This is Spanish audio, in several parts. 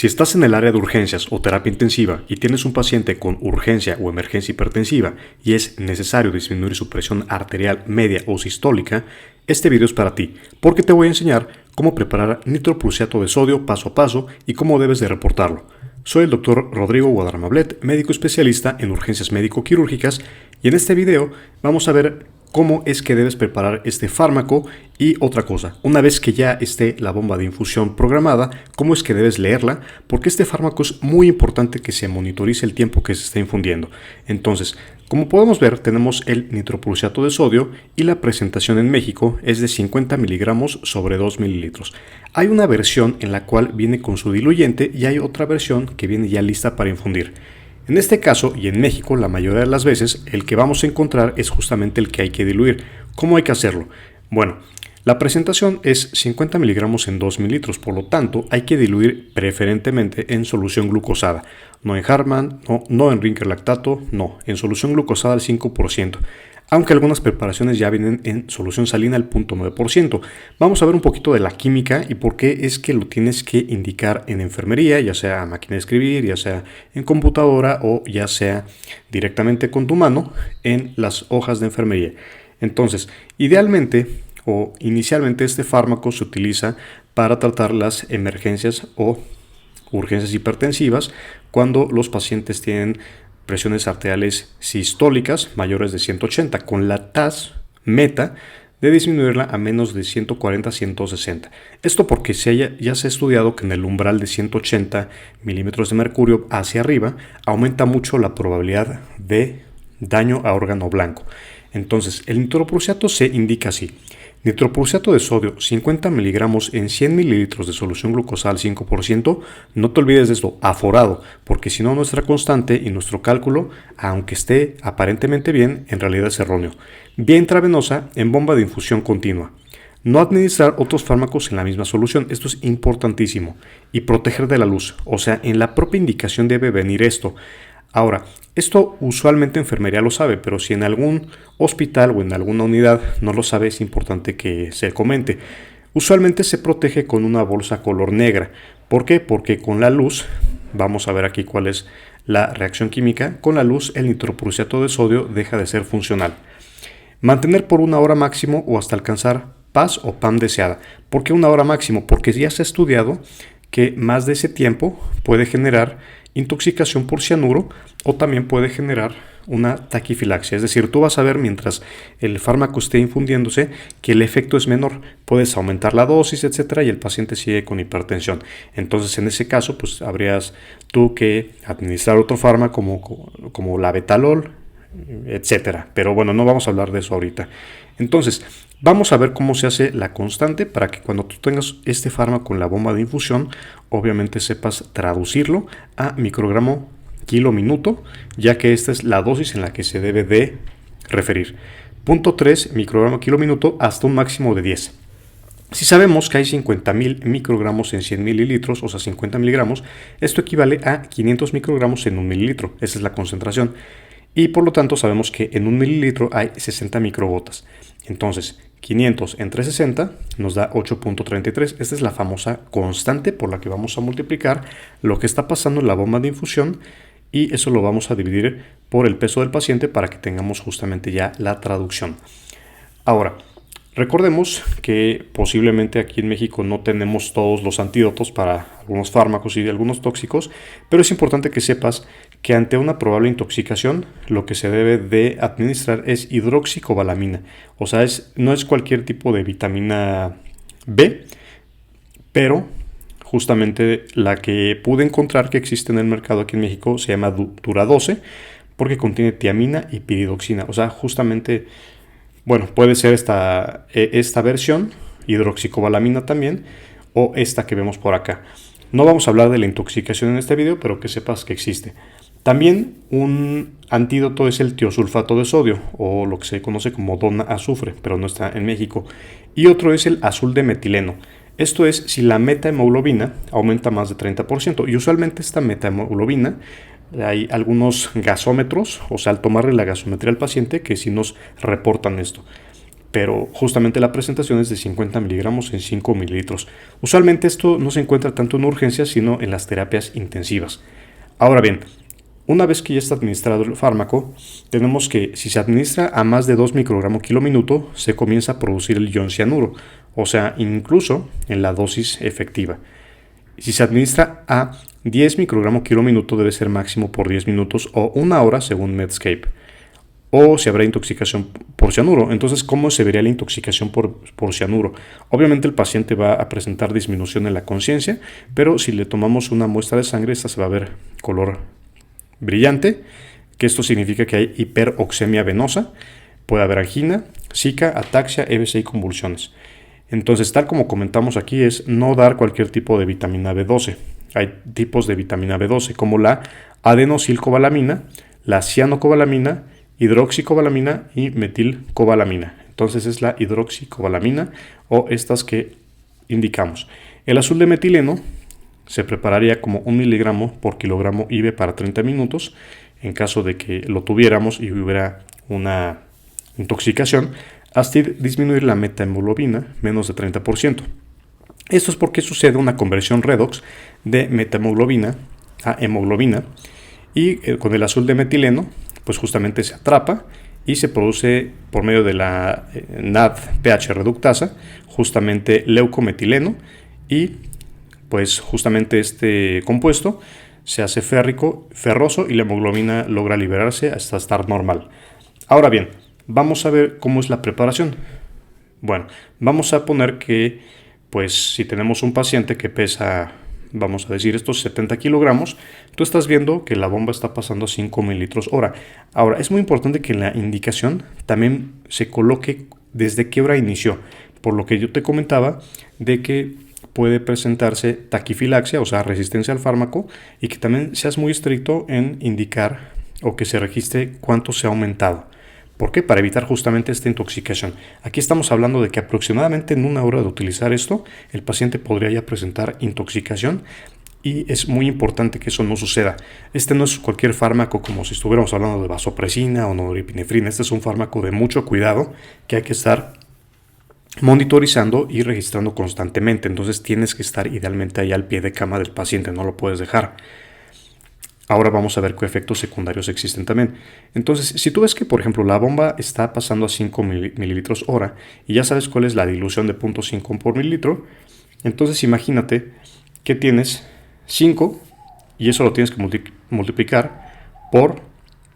Si estás en el área de urgencias o terapia intensiva y tienes un paciente con urgencia o emergencia hipertensiva y es necesario disminuir su presión arterial media o sistólica, este video es para ti, porque te voy a enseñar cómo preparar nitroprusiato de sodio paso a paso y cómo debes de reportarlo. Soy el Dr. Rodrigo Guadarrama-Blet, médico especialista en urgencias médico-quirúrgicas, y en este video vamos a ver cómo es que debes preparar este fármaco y otra cosa, una vez que ya esté la bomba de infusión programada, cómo es que debes leerla, porque este fármaco es muy importante que se monitorice el tiempo que se está infundiendo. Entonces, como podemos ver, tenemos el nitroprusiato de sodio y la presentación en México es de 50 miligramos sobre 2 mililitros. Hay una versión en la cual viene con su diluyente y hay otra versión que viene ya lista para infundir. En este caso, y en México, la mayoría de las veces, el que vamos a encontrar es justamente el que hay que diluir. ¿Cómo hay que hacerlo? Bueno, la presentación es 50 miligramos en 2 mililitros, por lo tanto, hay que diluir preferentemente en solución glucosada. No en Hartmann, no en Rinker lactato, no, en solución glucosada al 5%. Aunque algunas preparaciones ya vienen en solución salina al 0.9%. Vamos a ver un poquito de la química y por qué es que lo tienes que indicar en enfermería, ya sea a máquina de escribir, ya sea en computadora o ya sea directamente con tu mano en las hojas de enfermería. Entonces, idealmente o inicialmente este fármaco se utiliza para tratar las emergencias o urgencias hipertensivas cuando los pacientes tienen presiones arteriales sistólicas mayores de 180, con la TAS meta de disminuirla a menos de 140-160. Esto porque ya se ha estudiado que en el umbral de 180 milímetros de mercurio hacia arriba aumenta mucho la probabilidad de daño a órgano blanco. Entonces, el nitroprusiato se indica así: nitroprusiato de sodio 50 miligramos en 100 mililitros de solución glucosada al 5%. No te olvides de esto, aforado, porque si no nuestra constante y nuestro cálculo, aunque esté aparentemente bien, en realidad es erróneo. Vía intravenosa en bomba de infusión continua. No administrar otros fármacos en la misma solución, esto es importantísimo. Y proteger de la luz, o sea, en la propia indicación debe venir esto. Ahora, esto usualmente enfermería lo sabe, pero si en algún hospital o en alguna unidad no lo sabe, es importante que se comente. Usualmente se protege con una bolsa color negra. ¿Por qué? Porque con la luz, vamos a ver aquí cuál es la reacción química, con la luz el nitroprusiato de sodio deja de ser funcional. Mantener por 1 hora máximo o hasta alcanzar PAS o PAM deseada. ¿Por qué 1 hora máximo? Porque ya se ha estudiado que más de ese tiempo puede generar intoxicación por cianuro o también puede generar una taquifilaxia. Es decir, tú vas a ver mientras el fármaco esté infundiéndose que el efecto es menor. Puedes aumentar la dosis, etcétera, y el paciente sigue con hipertensión. Entonces, en ese caso, pues habrías tú que administrar otro fármaco como la betalol, etcétera. Pero bueno, no vamos a hablar de eso ahorita. Entonces, vamos a ver cómo se hace la constante para que cuando tú tengas este fármaco en la bomba de infusión, obviamente sepas traducirlo a microgramo kilo minuto, ya que esta es la dosis en la que se debe de referir. 0.3 microgramo kilo minuto hasta un máximo de 10. Si sabemos que hay 50.000 microgramos en 100 mililitros, o sea 50 miligramos, esto equivale a 500 microgramos en 1 mililitro. Esa es la concentración. Y por lo tanto sabemos que en 1 mililitro hay 60 microgotas. Entonces, 500 entre 60 nos da 8.33. Esta es la famosa constante por la que vamos a multiplicar lo que está pasando en la bomba de infusión y eso lo vamos a dividir por el peso del paciente para que tengamos justamente ya la traducción. Ahora, recordemos que posiblemente aquí en México no tenemos todos los antídotos para algunos fármacos y algunos tóxicos, pero es importante que sepas que ante una probable intoxicación lo que se debe de administrar es hidroxicobalamina. O sea, no es cualquier tipo de vitamina B, pero justamente la que pude encontrar que existe en el mercado aquí en México se llama Dura-12 porque contiene tiamina y piridoxina. O sea, justamente, bueno, puede ser esta versión, hidroxicobalamina también, o esta que vemos por acá. No vamos a hablar de la intoxicación en este video, pero que sepas que existe. También un antídoto es el tiosulfato de sodio, o lo que se conoce como dona-azufre, pero no está en México. Y otro es el azul de metileno. Esto es si la metahemoglobina aumenta más de 30%. Y usualmente esta metahemoglobina, hay algunos gasómetros, o sea, al tomarle la gasometría al paciente, que sí nos reportan esto. pero justamente la presentación es de 50 miligramos en 5 mililitros. Usualmente esto no se encuentra tanto en urgencias, sino en las terapias intensivas. Ahora bien, una vez que ya está administrado el fármaco, tenemos que si se administra a más de 2 microgramos kilo minuto, se comienza a producir el ion cianuro, o sea, incluso en la dosis efectiva. Si se administra a 10 microgramos kilo minuto, debe ser máximo por 10 minutos o 1 hora según Medscape. O si habrá intoxicación por cianuro. Entonces, ¿cómo se vería la intoxicación por cianuro? Obviamente el paciente va a presentar disminución en la conciencia, pero si le tomamos una muestra de sangre, esta se va a ver color brillante, que esto significa que hay hiperoxemia venosa, puede haber angina, zika, ataxia, EBC y convulsiones. Entonces, tal como comentamos aquí, es no dar cualquier tipo de vitamina B12. Hay tipos de vitamina B12 como la adenosilcobalamina, la cianocobalamina, hidroxicobalamina y metilcobalamina. Entonces es la hidroxicobalamina o estas que indicamos. El azul de metileno se prepararía como 1 miligramo por kilogramo IV para 30 minutos. En caso de que lo tuviéramos y hubiera una intoxicación, hasta disminuir la metahemoglobina menos de 30%. Esto es porque sucede una conversión redox de metahemoglobina a hemoglobina y con el azul de metileno pues justamente se atrapa y se produce por medio de la NADPH reductasa justamente leucometileno y pues justamente este compuesto se hace ferroso y la hemoglobina logra liberarse hasta estar normal. Ahora bien, vamos a ver cómo es la preparación. Bueno, vamos a poner que pues si tenemos un paciente que pesa, vamos a decir estos 70 kilogramos, tú estás viendo que la bomba está pasando a 5 mililitros hora. Ahora, es muy importante que en la indicación también se coloque desde qué hora inició, por lo que yo te comentaba de que puede presentarse taquifilaxia, o sea, resistencia al fármaco, y que también seas muy estricto en indicar o que se registre cuánto se ha aumentado. ¿Por qué? Para evitar justamente esta intoxicación. Aquí estamos hablando de que aproximadamente en 1 hora de utilizar esto, el paciente podría ya presentar intoxicación y es muy importante que eso no suceda. Este no es cualquier fármaco como si estuviéramos hablando de vasopresina o norepinefrina. Este es un fármaco de mucho cuidado que hay que estar monitorizando y registrando constantemente. Entonces tienes que estar idealmente ahí al pie de cama del paciente, no lo puedes dejar. Ahora vamos a ver qué efectos secundarios existen también. Entonces, si tú ves que, por ejemplo, la bomba está pasando a 5 mililitros hora y ya sabes cuál es la dilución de 0.5 por mililitro, entonces imagínate que tienes 5 y eso lo tienes que multiplicar por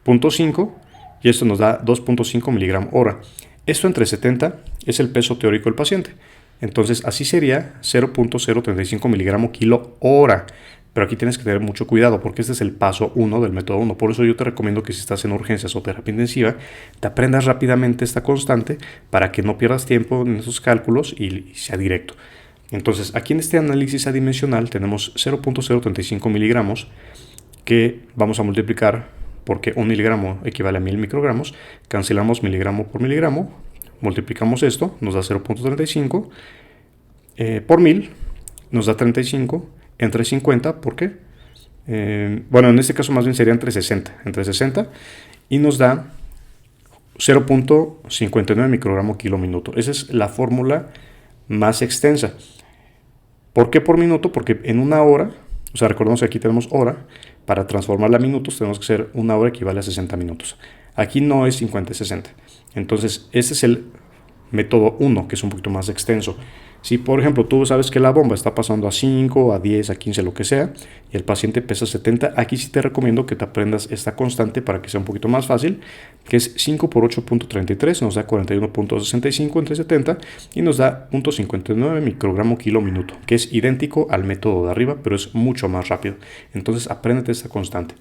0.5 y esto nos da 2.5 miligramos hora. Esto entre 70 es el peso teórico del paciente. Entonces, así sería 0.035 miligramos kilo hora. Pero aquí tienes que tener mucho cuidado porque este es el paso 1 del método 1. Por eso yo te recomiendo que si estás en urgencias o terapia intensiva, te aprendas rápidamente esta constante para que no pierdas tiempo en esos cálculos y sea directo. Entonces, aquí en este análisis adimensional tenemos 0.035 miligramos que vamos a multiplicar porque 1 miligramo equivale a 1000 microgramos. Cancelamos miligramo por miligramo, multiplicamos esto, nos da 0.35 por 1000, nos da 35 entre 50, ¿por qué? Bueno, en este caso más bien sería entre 60 y nos da 0.59 microgramos kilo minuto. Esa es la fórmula más extensa. ¿Por qué por minuto? Porque en 1 hora, o sea, recordemos que aquí tenemos hora, para transformarla a minutos tenemos que hacer 1 hora equivale a 60 minutos. Aquí no es 50, es 60. Entonces, este es el método 1, que es un poquito más extenso. Si, por ejemplo, tú sabes que la bomba está pasando a 5, a 10, a 15, lo que sea, y el paciente pesa 70, aquí sí te recomiendo que te aprendas esta constante para que sea un poquito más fácil, que es 5 por 8.33, nos da 41.65 entre 70, y nos da 0.59 microgramo kilo minuto, que es idéntico al método de arriba, pero es mucho más rápido. Entonces, apréndete esta constante.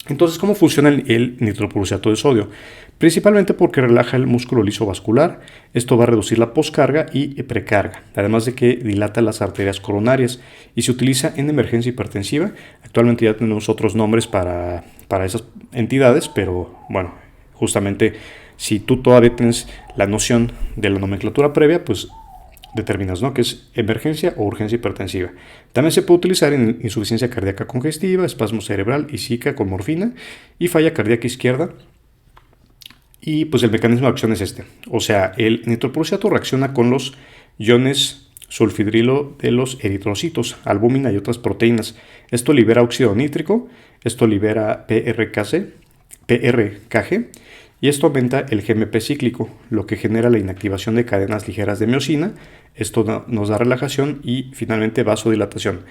Entonces, ¿cómo funciona el nitroprusiato de sodio? Principalmente porque relaja el músculo liso vascular, esto va a reducir la poscarga y precarga, además de que dilata las arterias coronarias y se utiliza en emergencia hipertensiva. Actualmente ya tenemos otros nombres para esas entidades, pero bueno, justamente si tú todavía tienes la noción de la nomenclatura previa, pues determinas, ¿no?, que es emergencia o urgencia hipertensiva. También se puede utilizar en insuficiencia cardíaca congestiva, espasmo cerebral y zika con morfina y falla cardíaca izquierda Y pues el mecanismo de acción es este. O sea, el nitroprusiato reacciona con los iones sulfidrilo de los eritrocitos, albúmina y otras proteínas. Esto libera óxido nítrico, esto libera PRKG, y esto aumenta el GMP cíclico, lo que genera la inactivación de cadenas ligeras de miosina. Esto nos da relajación y finalmente vasodilatación.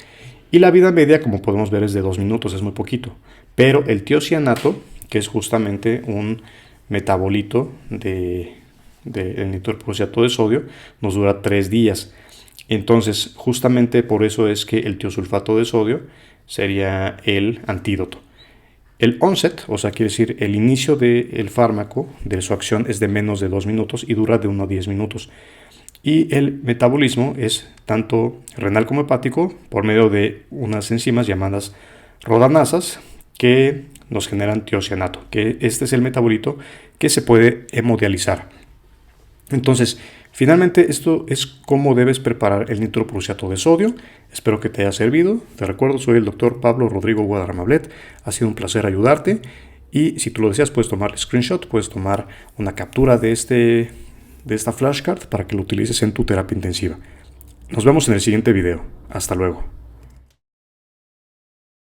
Y la vida media, como podemos ver, es de 2 minutos, es muy poquito. Pero el tiocianato, que es justamente un metabolito del nitroprusiato de sodio, nos dura 3 días. Entonces, justamente por eso es que el tiosulfato de sodio sería el antídoto. El onset, o sea, quiere decir el inicio del fármaco, de su acción, es de menos de 2 minutos y dura de 1 a 10 minutos. Y el metabolismo es tanto renal como hepático por medio de unas enzimas llamadas rodanasas que nos generan tiocianato, que este es el metabolito que se puede hemodializar. Entonces, finalmente esto es cómo debes preparar el nitroprusiato de sodio. Espero que te haya servido. Te recuerdo, soy el doctor Pablo Rodrigo Guadarramablet. Ha sido un placer ayudarte. Y si tú lo deseas, puedes tomar screenshot, puedes tomar una captura de esta flashcard para que lo utilices en tu terapia intensiva. Nos vemos en el siguiente video. Hasta luego.